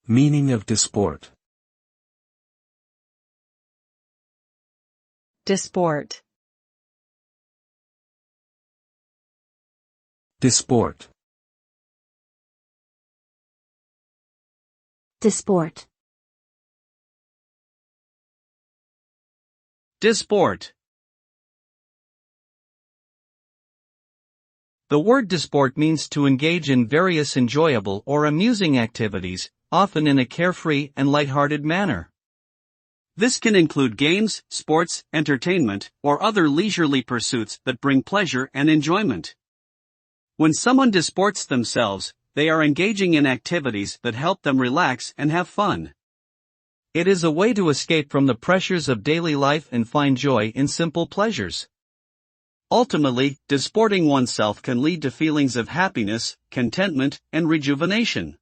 Meaning of disport. Disport. Disport. Disport. Disport. The word disport means to engage in various enjoyable or amusing activities, often in a carefree and lighthearted manner. This can include games, sports, entertainment, or other leisurely pursuits that bring pleasure and enjoyment. When someone disports themselves, they are engaging in activities that help them relax and have fun. It is a way to escape from the pressures of daily life and find joy in simple pleasures. Ultimately, disporting oneself can lead to feelings of happiness, contentment, and rejuvenation.